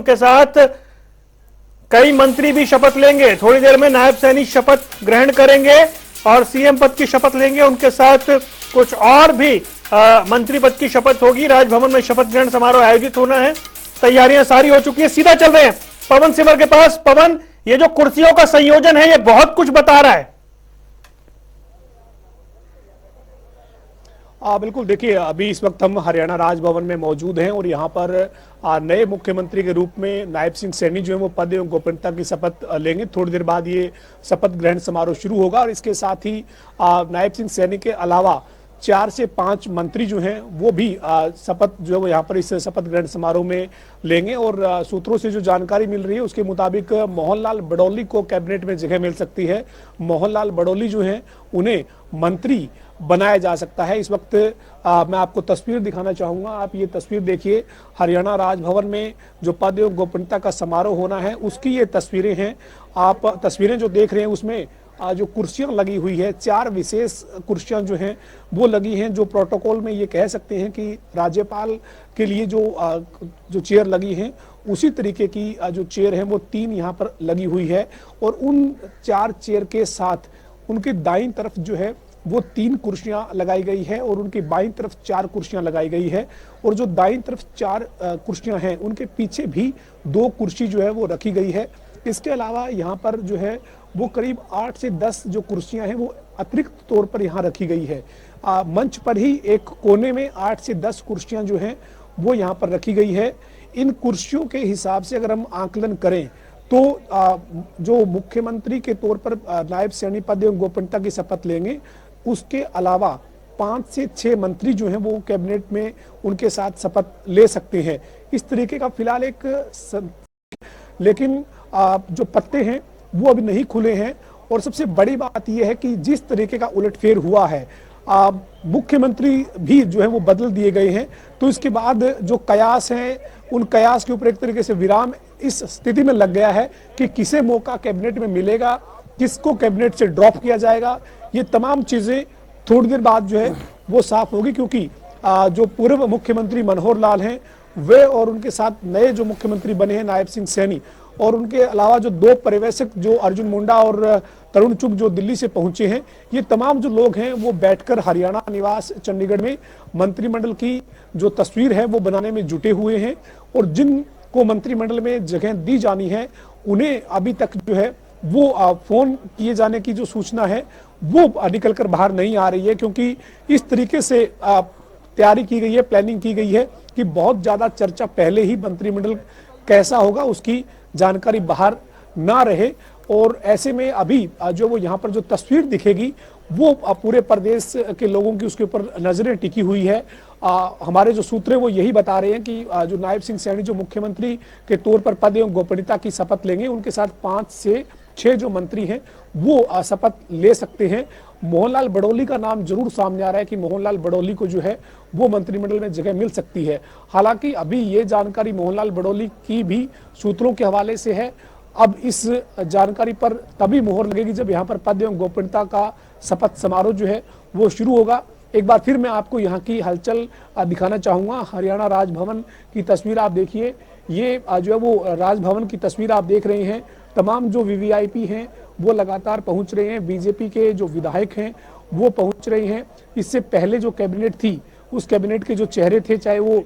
के साथ कई मंत्री भी शपथ लेंगे। थोड़ी देर में नायब सैनी शपथ ग्रहण करेंगे और सीएम पद की शपथ लेंगे। उनके साथ कुछ और भी मंत्री पद की शपथ होगी। राजभवन में शपथ ग्रहण समारोह आयोजित होना है, तैयारियां सारी हो चुकी है। सीधा चल रहे हैं पवन सिमर के पास। पवन, ये जो कुर्सियों का संयोजन है ये बहुत कुछ बता रहा है। बिल्कुल, देखिए अभी इस वक्त हम हरियाणा राजभवन में मौजूद हैं और यहाँ पर नए मुख्यमंत्री के रूप में नायब सिंह सैनी जो है वो पद एवं गोपनीयता की शपथ लेंगे। थोड़ी देर बाद ये शपथ ग्रहण समारोह शुरू होगा और इसके साथ ही नायब सिंह सैनी के अलावा 4 से 5 मंत्री जो हैं वो भी शपथ जो है वो यहाँ पर इस शपथ ग्रहण समारोह में लेंगे। और सूत्रों से जो जानकारी मिल रही है उसके मुताबिक मोहनलाल बडौली को कैबिनेट में जगह मिल सकती है। मोहनलाल बडौली जो हैं उन्हें मंत्री बनाया जा सकता है। इस वक्त मैं आपको तस्वीर दिखाना चाहूंगा। आप ये तस्वीर देखिए, हरियाणा राजभवन में जो पद एवं गोपनीयता का समारोह होना है उसकी ये तस्वीरें हैं। आप तस्वीरें जो देख रहे हैं उसमें जो कुर्सियां लगी हुई है, 4 विशेष कुर्सियां जो हैं वो लगी हैं, जो प्रोटोकॉल में ये कह सकते हैं कि राज्यपाल के लिए जो चेयर लगी हैं उसी तरीके की जो चेयर है वो 3 यहाँ पर लगी हुई है। और उन 4 चेयर के साथ उनकी दाईं तरफ जो है वो 3 कुर्सियां लगाई गई है और उनकी बाईं तरफ 4 कुर्सियां लगाई गई है। और जो दाईं तरफ 4 कुर्सियां हैं उनके पीछे भी 2 कुर्सी जो है वो रखी गई है। इसके अलावा यहाँ पर जो है वो करीब 8 से 10 जो कुर्सियां हैं वो अतिरिक्त तौर पर यहाँ रखी गई है। मंच पर ही एक कोने में 8 से 10 कुर्सियां जो हैं वो यहाँ पर रखी गई है। इन कुर्सियों के हिसाब से अगर हम आकलन करें तो जो मुख्यमंत्री के तौर पर नायब सैनी पद एवं गोपनीयता की शपथ लेंगे, उसके अलावा 5 से 6 मंत्री जो हैं वो कैबिनेट में उनके साथ शपथ ले सकते हैं। इस तरीके का फिलहाल लेकिन जो पत्ते हैं वो अभी नहीं खुले हैं। और सबसे बड़ी बात यह है कि जिस तरीके का उलटफेर हुआ है, मुख्यमंत्री भी जो है वो बदल दिए गए हैं, तो इसके बाद जो कयास हैं उन कयास के ऊपर एक तरीके से विराम इस स्थिति में लग गया है कि किसे मौका कैबिनेट में मिलेगा, किसको कैबिनेट से ड्रॉप किया जाएगा। ये तमाम चीजें थोड़ी देर बाद जो है वो साफ होगी, क्योंकि जो पूर्व मुख्यमंत्री मनोहर लाल हैं वे और उनके साथ नए जो मुख्यमंत्री बने हैं नायब सिंह सैनी, और उनके अलावा जो 2 पर्यवेक्षक जो अर्जुन मुंडा और तरुण चुग जो दिल्ली से पहुंचे हैं, ये तमाम जो लोग हैं वो बैठकर हरियाणा निवास चंडीगढ़ में मंत्रिमंडल की जो तस्वीर है वो बनाने में जुटे हुए हैं। और जिनको मंत्रिमंडल में जगह दी जानी है उन्हें अभी तक जो है वो फोन किए जाने की जो सूचना है वो निकल कर बाहर नहीं आ रही है, क्योंकि इस तरीके से तैयारी की गई है, प्लानिंग की गई है कि बहुत ज्यादा चर्चा पहले ही मंत्रिमंडल कैसा होगा उसकी जानकारी बाहर ना रहे। और ऐसे में अभी जो वो यहाँ पर जो तस्वीर दिखेगी वो पूरे प्रदेश के लोगों की उसके ऊपर नजरें टिकी हुई है। हमारे जो सूत्र हैं वो यही बता रहे हैं कि जो नायब सिंह सैनी जो मुख्यमंत्री के तौर पर पद एवं गोपनीयता की शपथ लेंगे, उनके साथ 5 से 6 जो मंत्री हैं वो शपथ ले सकते हैं। मोहनलाल बडौली का नाम जरूर सामने आ रहा है कि मोहनलाल बडौली को जो है वो मंत्रिमंडल में जगह मिल सकती है। हालांकि अभी ये जानकारी मोहनलाल बडौली की भी सूत्रों के हवाले से है। अब इस जानकारी पर तभी मोहर लगेगी जब यहाँ पर पद एवं गोपनीयता का शपथ समारोह जो है वो शुरू होगा। एक बार फिर मैं आपको यहाँ की हलचल दिखाना चाहूंगा। हरियाणा राजभवन की तस्वीर आप देखिए, ये जो है वो राजभवन की तस्वीर आप देख रहे हैं। तमाम जो वीवीआईपी हैं वो लगातार पहुंच रहे हैं, बीजेपी के जो विधायक हैं वो पहुंच रहे हैं। इससे पहले जो कैबिनेट थी उस कैबिनेट के जो चेहरे थे, चाहे वो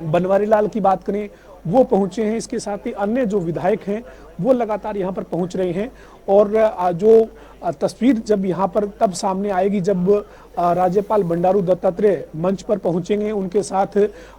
बनवारी लाल की बात करें, वो पहुंचे हैं। इसके साथ ही अन्य जो विधायक हैं वो लगातार यहाँ पर पहुंच रहे हैं। और जो तस्वीर जब यहाँ पर तब सामने आएगी जब राज्यपाल बंडारू दत्तात्रेय मंच पर पहुंचेंगे, उनके साथ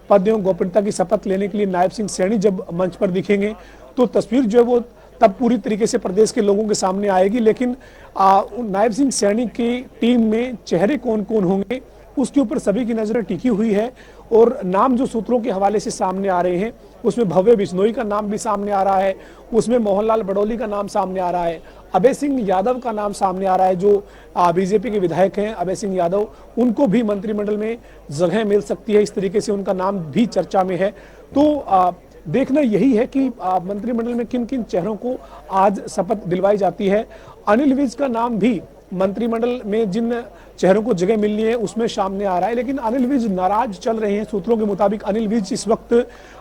पद एवं गोपनीयता की शपथ लेने के लिए नायब सिंह सैनी जब मंच पर दिखेंगे, तो तस्वीर जो है वो तब पूरी तरीके से प्रदेश के लोगों के सामने आएगी। लेकिन नायब सिंह सैनी की टीम में चेहरे कौन कौन होंगे उसके ऊपर सभी की नजरें टिकी हुई है। और नाम जो सूत्रों के हवाले से सामने आ रहे हैं उसमें भव्य बिश्नोई का नाम भी सामने आ रहा है, उसमें मोहनलाल बडौली का नाम सामने आ रहा है, अभय सिंह यादव का नाम सामने आ रहा है जो बीजेपी के विधायक हैं अभय सिंह यादव, उनको भी मंत्रिमंडल में जगह मिल सकती है। इस तरीके से उनका नाम भी चर्चा में है। तो देखना यही है कि मंत्रिमंडल में किन किन चेहरों को आज शपथ दिलवाई जाती है। अनिल विज का नाम भी मंत्रिमंडल में जिन चेहरों को जगह मिलनी है उसमें सामने आ रहा है, लेकिन अनिल विज नाराज चल रहे हैं। सूत्रों के मुताबिक अनिल विज इस वक्त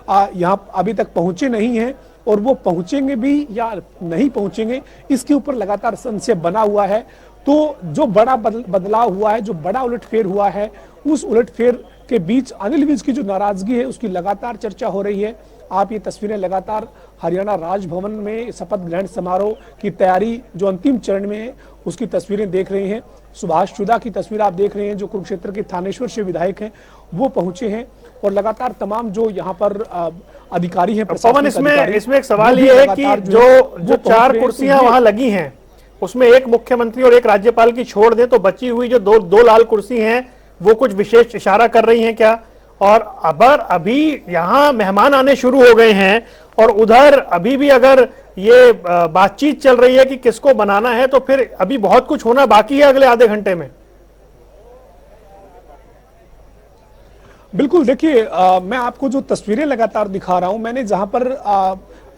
यहाँ अभी तक पहुंचे नहीं हैं, और वो पहुंचेंगे भी या नहीं पहुंचेंगे इसके ऊपर लगातार संशय बना हुआ है। तो जो बड़ा बदलाव हुआ है, जो बड़ा उलटफेर हुआ है, उस उलटफेर के बीच अनिल विज की जो नाराजगी है उसकी लगातार चर्चा हो रही है। आप ये तस्वीरें लगातार हरियाणा राजभवन में शपथ ग्रहण समारोह की तैयारी जो अंतिम चरण में है उसकी तस्वीरें देख रहे हैं। सुभाष चुदा की तस्वीर आप देख रहे हैं, जो कुरुक्षेत्र के थानेश्वर से विधायक हैं, वो पहुंचे हैं, और लगातार तमाम जो यहाँ पर अधिकारी हैं, पवन, इसमें एक सवाल ये है कि जो 4 कुर्सियां वहां लगी हैं उसमें एक मुख्यमंत्री और एक राज्यपाल की छोड़ दे तो बची हुई जो दो लाल कुर्सी हैं वो कुछ विशेष इशारा कर रही हैं क्या? और अभी यहाँ मेहमान आने शुरू हो गए हैं और उधर अभी भी अगर ये बातचीत चल रही है कि किसको बनाना है, तो फिर अभी बहुत कुछ होना बाकी है अगले आधे घंटे में। बिल्कुल, देखिए मैं आपको जो तस्वीरें लगातार दिखा रहा हूं, मैंने जहां पर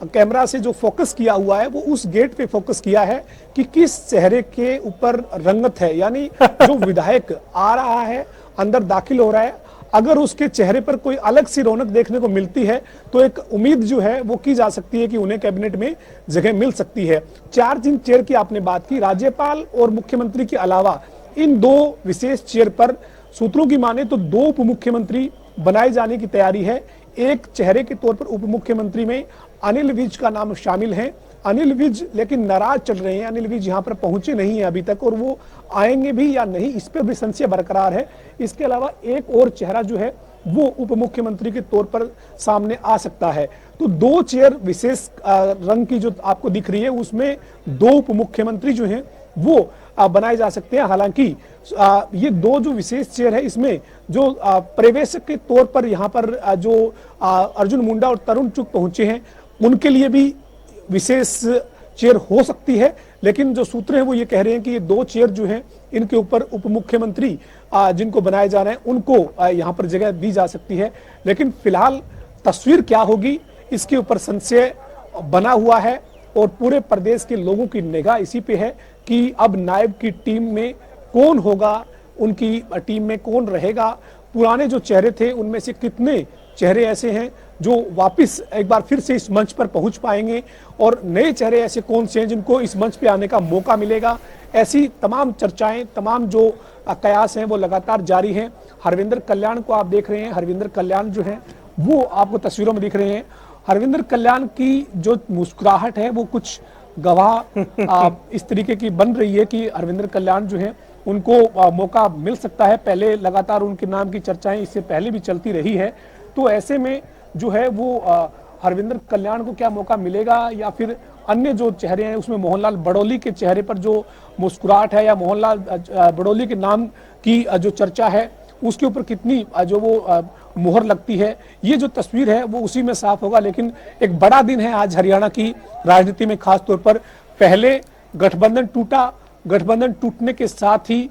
कैमरा से जो फोकस किया हुआ है वो उस गेट पे फोकस किया है कि किस चेहरे के ऊपर रंगत है, यानी जो विधायक आ रहा है, अंदर दाखिल हो रहा है, अगर उसके चेहरे पर कोई अलग सी रौनक देखने को मिलती है तो एक उम्मीद जो है वो की जा सकती है कि उन्हें कैबिनेट में जगह मिल सकती है। 4 जिन चेयर की आपने बात की, राज्यपाल और मुख्यमंत्री के अलावा इन 2 विशेष चेयर पर सूत्रों की माने तो 2 उप मुख्यमंत्री बनाए जाने की तैयारी है। एक चेहरे के तौर पर उप मुख्यमंत्री में अनिल विज का नाम शामिल है। अनिल विज लेकिन नाराज चल रहे हैं, अनिल विज यहाँ पर पहुंचे नहीं है अभी तक, और वो आएंगे भी या नहीं इस पर भी संशय बरकरार है। इसके अलावा एक और चेहरा जो है वो उप मुख्यमंत्री के तौर पर सामने आ सकता है। तो 2 चेयर विशेष रंग की जो आपको दिख रही है उसमें 2 उप मुख्यमंत्री जो हैं वो बनाए जा सकते हैं। हालांकि ये 2 जो विशेष चेयर है इसमें जो पर्यवेक्षक के तौर पर यहाँ पर जो अर्जुन मुंडा और तरुण चुग पहुंचे हैं उनके लिए भी विशेष चेयर हो सकती है, लेकिन जो सूत्र हैं वो ये कह रहे हैं कि ये 2 चेयर जो हैं इनके ऊपर उप मुख्यमंत्री जिनको बनाए जा रहे हैं उनको यहाँ पर जगह दी जा सकती है। लेकिन फिलहाल तस्वीर क्या होगी इसके ऊपर संशय बना हुआ है, और पूरे प्रदेश के लोगों की निगाह इसी पे है कि अब नायब की टीम में कौन होगा, उनकी टीम में कौन रहेगा। पुराने जो चेहरे थे उनमें से कितने चेहरे ऐसे हैं जो वापस एक बार फिर से इस मंच पर पहुंच पाएंगे, और नए चेहरे ऐसे कौन से हैं जिनको इस मंच पे आने का मौका मिलेगा। ऐसी तमाम चर्चाएं, तमाम जो कयास हैं वो लगातार जारी हैं। हरविंदर कल्याण को आप देख रहे हैं, हरविंदर कल्याण जो है वो आपको तस्वीरों में दिख रहे हैं। हरविंदर कल्याण की जो मुस्कुराहट है वो कुछ गवाह इस तरीके की बन रही है कि हरविंदर कल्याण जो है उनको मौका मिल सकता है। पहले लगातार उनके नाम की चर्चाएं इससे पहले भी चलती रही है, तो ऐसे में जो है वो हरविंदर कल्याण को क्या मौका मिलेगा, या फिर अन्य जो चेहरे हैं उसमें मोहनलाल बड़ौली के चेहरे पर जो मुस्कुराहट है या मोहनलाल बड़ौली के नाम की जो चर्चा है उसके ऊपर कितनी जो वो मुहर लगती है, ये जो तस्वीर है वो उसी में साफ होगा। लेकिन एक बड़ा दिन है आज हरियाणा की राजनीति में, खास तौर पर पहले गठबंधन टूटा, गठबंधन टूटने के साथ ही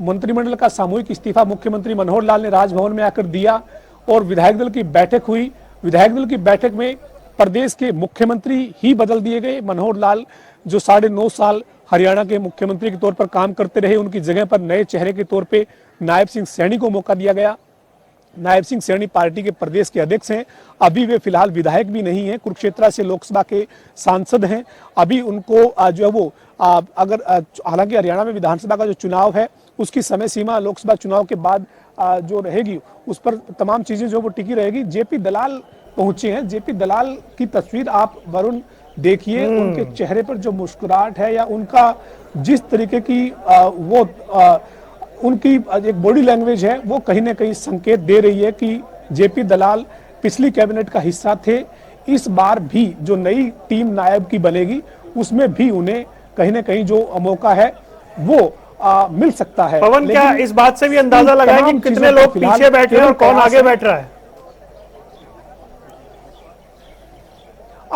मंत्रिमंडल का सामूहिक इस्तीफा मुख्यमंत्री मनोहर लाल ने राजभवन में आकर दिया, और विधायक दल की बैठक हुई। विधायक दल की बैठक में प्रदेश के मुख्यमंत्री ही बदल दिए गए। मनोहर लाल जो 9.5 साल हरियाणा के मुख्यमंत्री के तौर पर काम करते रहे, उनकी जगह पर नए चेहरे के तौर पे नायब सिंह सैनी को मौका दिया गया। नायब सिंह सैनी पार्टी के प्रदेश के अध्यक्ष हैं, अभी वे फिलहाल विधायक भी नहीं हैं, कुरुक्षेत्र से लोकसभा के सांसद हैं। अभी उनको जो है वो अगर हालांकि हरियाणा में विधानसभा का जो चुनाव है उसकी समय सीमा लोकसभा चुनाव के बाद जो रहेगी उस पर तमाम चीजें जो वो टिकी रहेगी। जेपी दलाल पहुंचे हैं, जेपी दलाल की तस्वीर आप वरुण देखिए, उनके चेहरे पर जो मुस्कुराहट है या उनका जिस तरीके की वो उनकी एक बॉडी लैंग्वेज है वो कहीं ना कहीं संकेत दे रही है कि जेपी दलाल पिछली कैबिनेट का हिस्सा थे। इस बार भी जो नई टीम नायब की बनेगी उसमें भी उन्हें कहीं ना कहीं जो मौका है वो मिल सकता है। पवन, क्या इस बात से भी अंदाजा लगाएं कि कितने लोग पीछे बैठ रहे हैं और कौन आगे बैठ रहा है?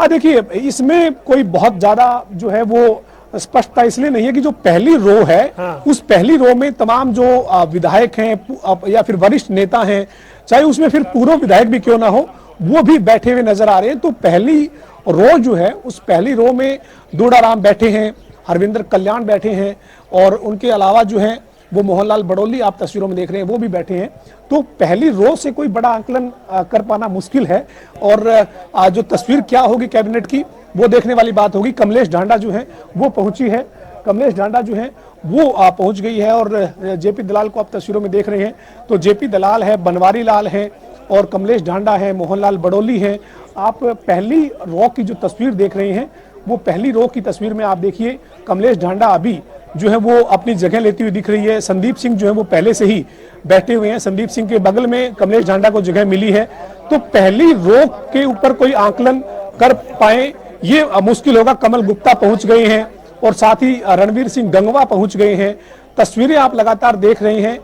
देखिए इसमें कोई बहुत ज्यादा जो है वो स्पष्टता इसलिए नहीं है कि जो पहली रो है उस पहली रो में तमाम जो विधायक हैं या फिर वरिष्ठ नेता हैं, चाहे उसमें फिर पूर्व विधायक भी क्यों ना हो, वो भी बैठे हुए नजर आ रहे हैं। तो पहली रो जो है उस पहली रो में दूड़ाराम बैठे हैं, हरविंदर कल्याण बैठे हैं, और उनके अलावा जो है वो मोहनलाल बड़ौली आप तस्वीरों में देख रहे हैं, वो भी बैठे हैं। तो पहली रो से कोई बड़ा आंकलन कर पाना मुश्किल है, और जो तस्वीर क्या होगी कैबिनेट की वो देखने वाली बात होगी। कमलेश ढांडा जो है वो पहुंची है, कमलेश ढांडा जो है वो पहुंच गई है, और जेपी दलाल को आप तस्वीरों में देख रहे हैं। तो जेपी दलाल है, बनवारी लाल है और कमलेश ढांडा है, मोहनलाल बड़ौली है। आप पहली रो की जो तस्वीर देख रहे हैं वो पहली रो की तस्वीर में आप देखिए कमलेश ढांडा अभी जो है वो अपनी जगह लेती हुई दिख रही है। संदीप सिंह जो है वो पहले से ही बैठे हुए हैं, संदीप सिंह के बगल में कमलेश ढांडा को जगह मिली है। तो पहली रो के ऊपर कोई आंकलन कर पाए ये मुश्किल होगा। कमल गुप्ता पहुंच गए हैं और साथ ही रणवीर सिंह गंगवा पहुंच गए हैं। तस्वीरें आप लगातार देख रहे हैं,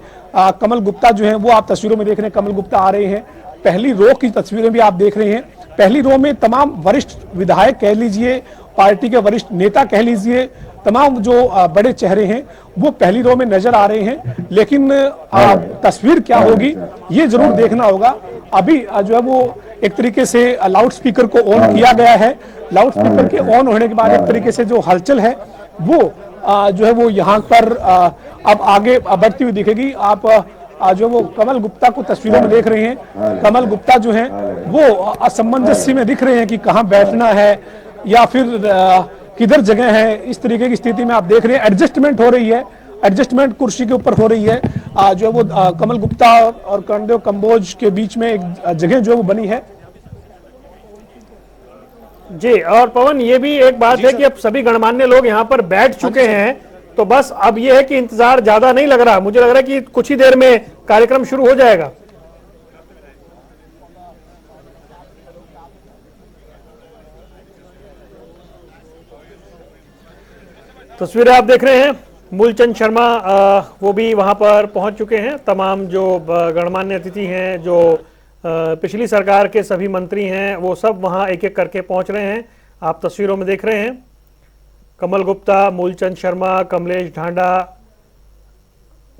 कमल गुप्ता जो है वो आप तस्वीरों में देख रहे हैं, कमल गुप्ता आ रहे हैं। पहली रो की तस्वीरें भी आप देख रहे हैं। पहली रो में तमाम वरिष्ठ विधायक कह लीजिए, पार्टी के वरिष्ठ नेता कह लीजिए, तमाम जो बड़े चेहरे हैं वो पहली रो में नजर आ रहे हैं। लेकिन तस्वीर क्या होगी ये जरूर देखना होगा। अभी जो है वो एक तरीके से लाउड स्पीकर को ऑन किया गया है। लाउड स्पीकर के ऑन होने के बाद एक तरीके से जो हलचल है वो जो है वो यहाँ पर अब आगे बढ़ती हुई दिखेगी। आप जो वो कमल गुप्ता को तस्वीरों में देख रहे हैं, कमल गुप्ता जो है वो असमंजस्य में दिख रहे हैं कि कहाँ बैठना है या फिर किधर जगह है। इस तरीके की स्थिति में आप देख रहे हैं एडजस्टमेंट हो रही है, एडजस्टमेंट कुर्सी के ऊपर हो रही है। जो है वो कमल गुप्ता और कर्णदेव कंबोज के बीच में एक जगह जो है वो बनी है। जी, और पवन ये भी एक बात है कि अब सभी गणमान्य लोग यहाँ पर बैठ चुके हैं, तो बस अब ये है कि इंतजार ज्यादा नहीं लग रहा। मुझे लग रहा है कि कुछ ही देर में कार्यक्रम शुरू हो जाएगा। तस्वीरें आप देख रहे हैं, मूलचंद शर्मा वो भी वहां पर पहुंच चुके हैं। तमाम जो गणमान्य अतिथि हैं, जो पिछली सरकार के सभी मंत्री हैं, वो सब वहां एक एक करके पहुंच रहे हैं। आप तस्वीरों में देख रहे हैं कमल गुप्ता, मूलचंद शर्मा, कमलेश ढांडा,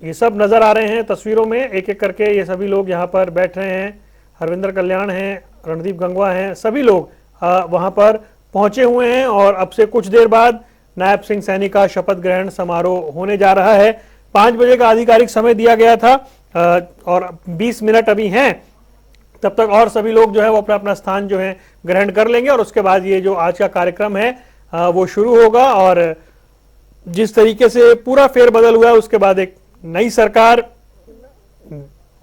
ये सब नजर आ रहे हैं तस्वीरों में। एक एक करके ये सभी लोग यहाँ पर बैठ रहे हैं। हरविंदर कल्याण हैं, रणदीप गंगवा हैं, सभी लोग वहां पर पहुंचे हुए हैं। और अब से कुछ देर बाद नायब सिंह सैनी का शपथ ग्रहण समारोह होने जा रहा है। 5 बजे का आधिकारिक समय दिया गया था और 20 मिनट अभी हैं, तब तक और सभी लोग जो है वो अपना अपना स्थान जो है ग्रहण कर लेंगे और उसके बाद ये जो आज का कार्यक्रम है वो शुरू होगा। और जिस तरीके से पूरा फेरबदल हुआ है उसके बाद एक नई सरकार,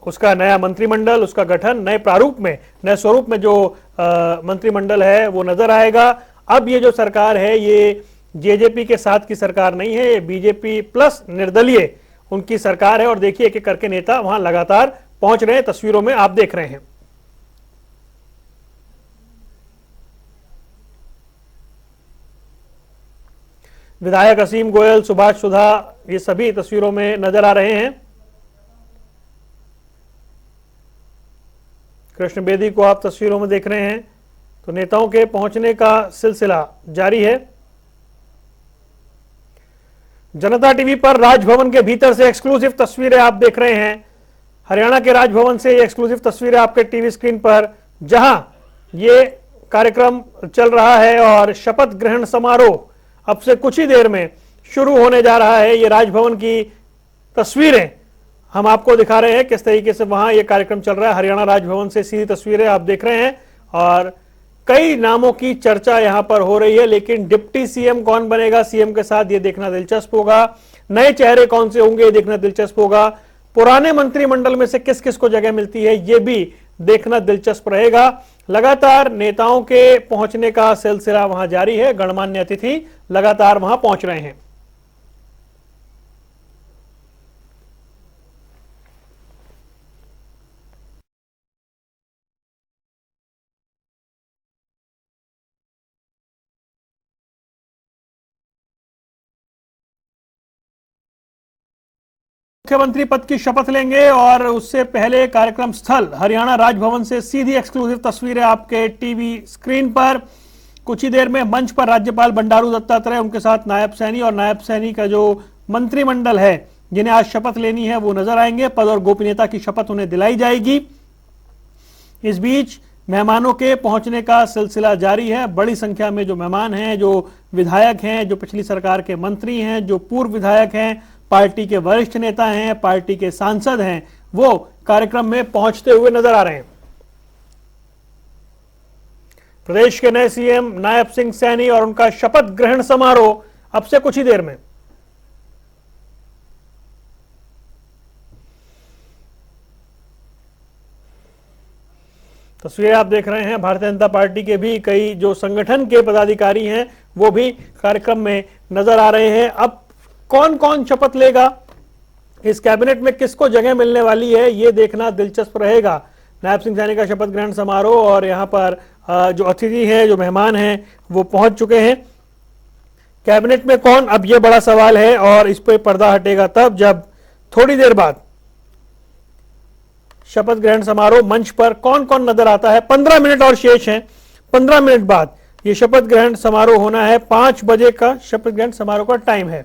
उसका नया मंत्रिमंडल, उसका गठन नए प्रारूप में, नए स्वरूप में जो मंत्रिमंडल है वो नजर आएगा। अब ये जो सरकार है ये जेजेपी के साथ की सरकार नहीं है, ये बीजेपी प्लस निर्दलीय उनकी सरकार है। और देखिए एक एक करके नेता वहां लगातार पहुंच रहे हैं, तस्वीरों में आप देख रहे हैं। विधायक असीम गोयल, सुभाष सुधा, ये सभी तस्वीरों में नजर आ रहे हैं। कृष्ण बेदी को आप तस्वीरों में देख रहे हैं। तो नेताओं के पहुंचने का सिलसिला जारी है। जनता टीवी पर राजभवन के भीतर से एक्सक्लूसिव तस्वीरें आप देख रहे हैं। हरियाणा के राजभवन से ये एक्सक्लूसिव तस्वीरें आपके टीवी स्क्रीन पर, जहां ये कार्यक्रम चल रहा है और शपथ ग्रहण समारोह अब से कुछ ही देर में शुरू होने जा रहा है। ये राजभवन की तस्वीरें हम आपको दिखा रहे हैं, किस तरीके से वहां ये कार्यक्रम चल रहा है। हरियाणा राजभवन से सीधी तस्वीरें आप देख रहे हैं और कई नामों की चर्चा यहां पर हो रही है, लेकिन डिप्टी सीएम कौन बनेगा सीएम के साथ, ये देखना दिलचस्प होगा। नए चेहरे कौन से होंगे ये देखना दिलचस्प होगा। पुराने मंत्रिमंडल में से किस किस को जगह मिलती है ये भी देखना दिलचस्प रहेगा। लगातार नेताओं के पहुंचने का सिलसिला वहां जारी है, गणमान्य अतिथि लगातार वहां पहुंच रहे हैं। मुख्यमंत्री पद की शपथ लेंगे और उससे पहले कार्यक्रम स्थल हरियाणा राजभवन से सीधी एक्सक्लूसिव तस्वीरें आपके टीवी स्क्रीन पर। कुछ ही देर में मंच पर राज्यपाल बंडारू दत्तात्रेय, उनके साथ नायब सैनी और नायब सैनी का जो मंत्रिमंडल है जिन्हें आज शपथ लेनी है वो नजर आएंगे। पद और गोपनीयता की शपथ उन्हें दिलाई जाएगी। इस बीच मेहमानों के पहुंचने का सिलसिला जारी है। बड़ी संख्या में जो मेहमान हैं, जो विधायक हैं, जो पिछली सरकार के मंत्री हैं, जो पूर्व विधायक हैं, पार्टी के वरिष्ठ नेता हैं, पार्टी के सांसद हैं, वो कार्यक्रम में पहुंचते हुए नजर आ रहे हैं। प्रदेश के नए सीएम नायब सिंह सैनी और उनका शपथ ग्रहण समारोह अब से कुछ ही देर में। तस्वीरें आप देख रहे हैं। भारतीय जनता पार्टी के भी कई जो संगठन के पदाधिकारी हैं वो भी कार्यक्रम में नजर आ रहे हैं। अब कौन कौन शपथ लेगा, इस कैबिनेट में किसको जगह मिलने वाली है, ये देखना दिलचस्प रहेगा। नायब सिंह सैनी का शपथ ग्रहण समारोह और यहां पर जो अतिथि हैं, जो मेहमान हैं, वो पहुंच चुके हैं। कैबिनेट में कौन, अब ये बड़ा सवाल है और इस पे पर्दा हटेगा तब जब थोड़ी देर बाद शपथ ग्रहण समारोह मंच पर कौन कौन नजर आता है। 15 मिनट और शेष हैं। 15 मिनट बाद ये शपथ ग्रहण समारोह होना है। 5 बजे का शपथ ग्रहण समारोह का टाइम है।